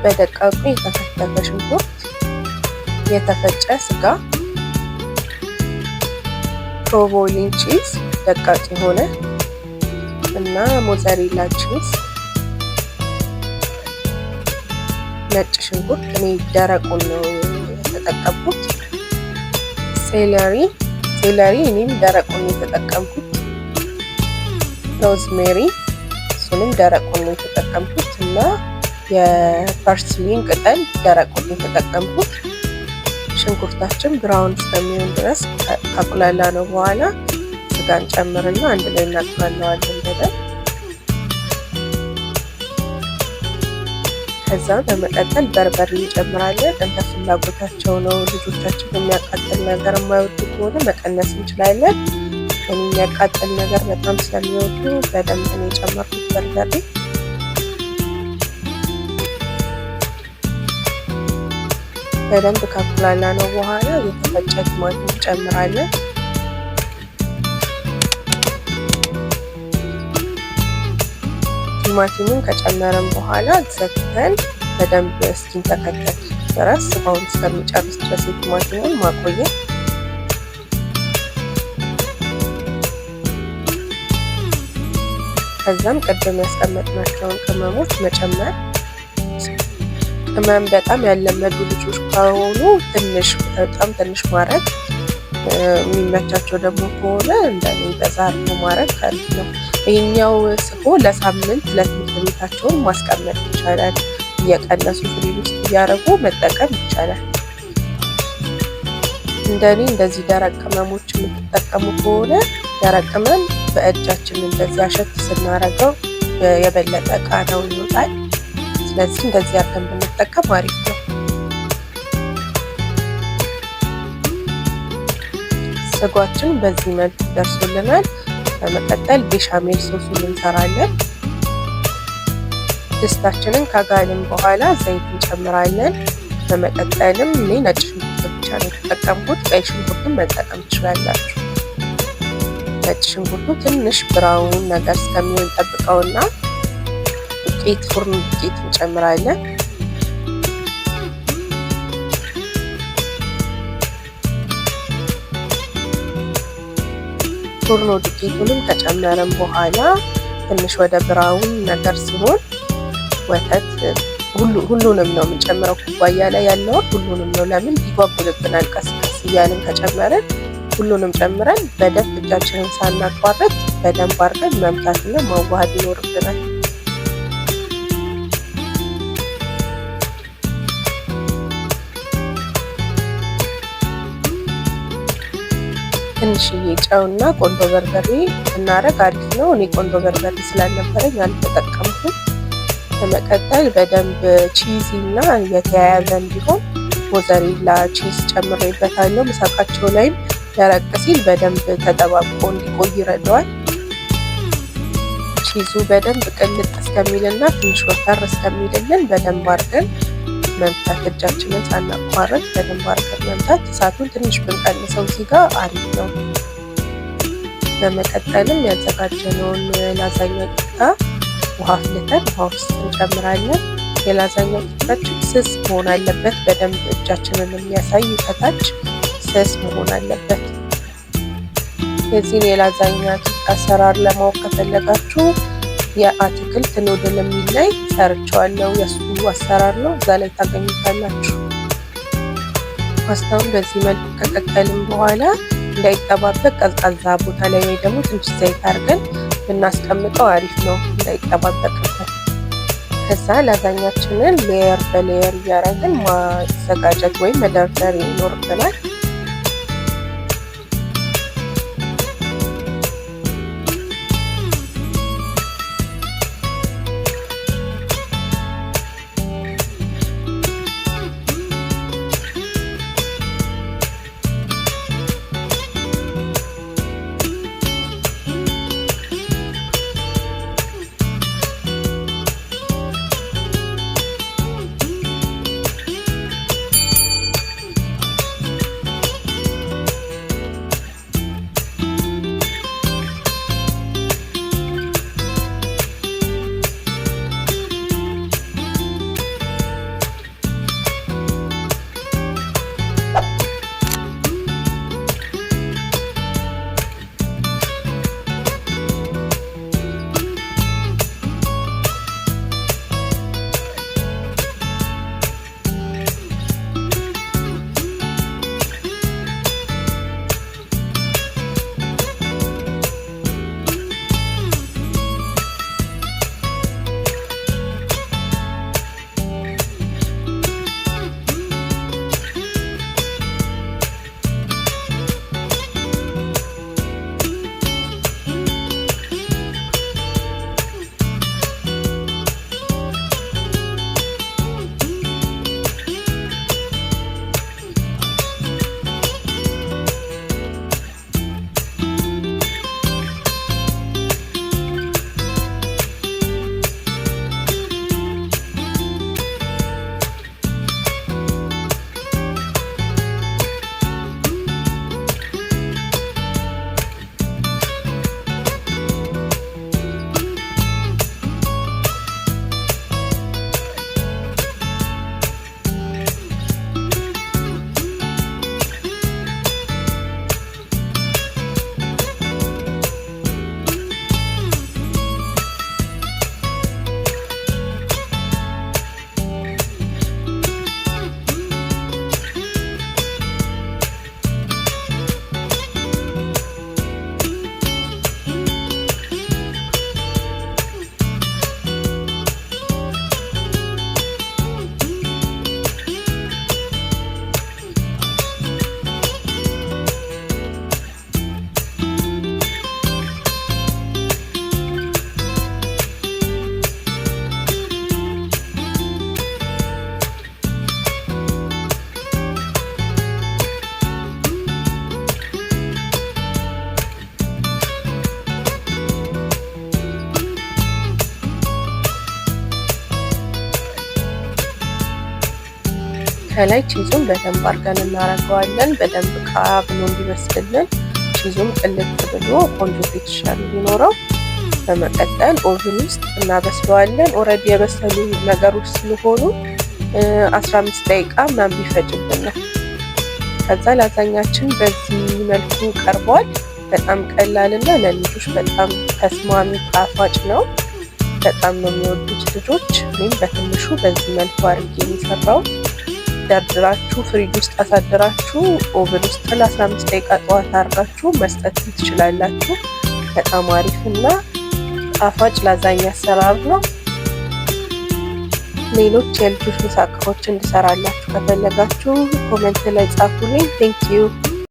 በደቃቁ የተከተፈ ሽንኩርት፣ የተፈጨ ስጋ፣ ፕሮቮሊን ቺዝ ደቃቅ የሆነ እና ሞዘሬላ ቺዝ፣ ነጭ ሽንኩርት እኔ ደረቁን ነው የተጠቀምኩት። ሴለሪ እኔም ደረቁን የተጠቀምኩት። ሮዝሜሪ እሱንም ደረቁን ነው የተጠቀምኩት እና የፐርስሊን ቅጠል ደረቁን የተጠቀምኩት። ሽንኩርታችን ብራውን እስከሚሆን ድረስ ካቁላላ ነው በኋላ ስጋን ጨምርና አንድ ላይ እናቁላለዋለን በደንብ። ከዛ በመቀጠል በርበሬ እንጨምራለን። እንደ ፍላጎታቸው ነው። ልጆቻችን የሚያቃጥል ነገር የማይወዱ ከሆነ መቀነስ እንችላለን። እኔ የሚያቃጥል ነገር በጣም ስለሚወዱ በደንብ ነው የጨመርኩት በርበሬ። በደንብ ካቁላላ ነው በኋላ የተፈጨ ቲማቲም እንጨምራለን። ቲማቲሙን ከጨመረን በኋላ ዘግተን በደንብ እስኪንተከተክ ድረስ ስጋውን እስከሚጨርስ ድረስ የቲማቲሙን ማቆየት። ከዛም ቅድም ያስቀመጥናቸውን ቅመሞች መጨመር። ቅመም በጣም ያለመዱ ልጆች ከሆኑ በጣም ትንሽ ማድረግ፣ የሚመቻቸው ደግሞ ከሆነ እንደኔ በዛ አድርጎ ማድረግ አሪፍ ነው። ይሄኛው ስጎ ለሳምንት ለትምህርት ቤታቸውን ማስቀመጥ ይቻላል። እየቀነሱ ፍሪጅ ውስጥ እያደረጉ መጠቀም ይቻላል። እንደኔ እንደዚህ ደረቅ ቅመሞች የምትጠቀሙ ከሆነ ደረቅ ቅመም በእጃችን እንደዚህ አሸት ስናረገው የበለጠ ቃናው ይወጣል። ስለዚህ እንደዚህ አድርገን ብንጠቀም አሪፍ ነው። ስጓችን በዚህ መልኩ ደርሶልናል። በመቀጠል ቤሻሜል ሶሱን እንሰራለን። ድስታችንን ካጋልን በኋላ ዘይት እንጨምራለን። በመቀጠልም እኔ ነጭ ሽንኩርት ብቻ ነው የተጠቀምኩት። ቀይ ሽንኩርትን መጠቀም ትችላላችሁ። ነጭ ሽንኩርቱ ትንሽ ብራውን ነገር እስከሚሆን ጠብቀውና ፉርን ዱቄት እንጨምራለን። ፉርኖ ዱቄቱንም ከጨመረን በኋላ ትንሽ ወደ ብራውን ነገር ሲሆን ወተት ሁሉንም ነው የምንጨምረው። ኩባያ ላይ ያለውን ሁሉንም ነው። ለምን ይጓጉልብናል። ቀስ ቀስ እያልን ከጨመረን ሁሉንም ጨምረን በደንብ እጃችንን ሳናቋረጥ በደንብ አድርገን መምታትና ማዋሃድ ይኖርብናል። ትንሽዬ ጨውና ቆንዶ በርበሬ እናረግ አሪፍ ነው። እኔ ቆንዶ በርበሬ ስላልነበረኝ አልተጠቀምኩም። በመቀጠል በደንብ ቺዚ እና የተያያዘ እንዲሆን ሞዘሬላ ቺዝ ጨምሬበታለሁ። ምሳቃቸው ላይም ደረቅ ሲል በደንብ ተጠባብቆ እንዲቆይ ይረዳዋል። ቺዙ በደንብ ቅልጥ እስከሚልና ትንሽ ወፈር እስከሚልልን በደንብ አድርገን መምታት፣ እጃችንን ሳናቋረጥ በደንብ አድርገን መምታት። እሳቱን ትንሽ ብንቀንሰው እዚህ ጋር አሪፍ ነው። በመቀጠልም ያዘጋጀነውን ላዛኛ ቂጣ ውሃ አፍልተን ውሃ ውስጥ እንጨምራለን። የላዛኛ ቂጣችን ስስ መሆን አለበት። በደንብ እጃችንን የሚያሳይ ከታች ስስ መሆን አለበት። የዚህን የላዛኛ ቂጣ አሰራር ለማወቅ ከፈለጋችሁ የአትክልት ኑድል የሚል ላይ ሰርቸዋለሁ። የሱ አሰራር ነው፣ እዛ ላይ ታገኙታላችሁ። ፓስታውን በዚህ መልኩ ከቀቀልን በኋላ እንዳይጠባበቅ ቀዝቃዛ ቦታ ላይ ወይ ደግሞ ትንሽ ዘይት አድርገን ብናስቀምጠው አሪፍ ነው፣ እንዳይጠባበቅበት። ከዛ ላዛኛችንን ሌየር በሌየር እያደረግን ማዘጋጀት ወይም መደርደር ይኖርብናል። ከላይ ቺዙን በደንብ አድርገን እናደርገዋለን። በደንብ ቃ ብሎ እንዲበስልልን ቺዙም ቅልጥ ብሎ ቆንጆ ቴክስቸር እንዲኖረው። በመቀጠል ኦቭን ውስጥ እናበስለዋለን። ኦልሬዲ የበሰሉ ነገሮች ስለሆኑ 15 ደቂቃ ምናምን ይፈጅብናል። ከዛ ላዛኛችን በዚህ መልኩ ቀርቧል። በጣም ቀላልና ለልጆች በጣም ተስማሚ ጣፋጭ ነው። በጣም ነው የሚወዱት ልጆች። እኔም በትንሹ በዚህ መልኩ አድርጌ የሰራሁት። ደርድራችሁ ፍሪጅ ውስጥ አሳድራችሁ ኦቨን ውስጥ ለ15 ደቂቃ ጠዋት አድርጋችሁ መስጠት ትችላላችሁ። በጣም አሪፍና ጣፋጭ ላዛኛ አሰራር ነው። ሌሎች የልጆች ምሳ እቃዎች እንድሰራላችሁ ከፈለጋችሁ ኮሜንት ላይ ጻፉልኝ። ቴንክ ዩ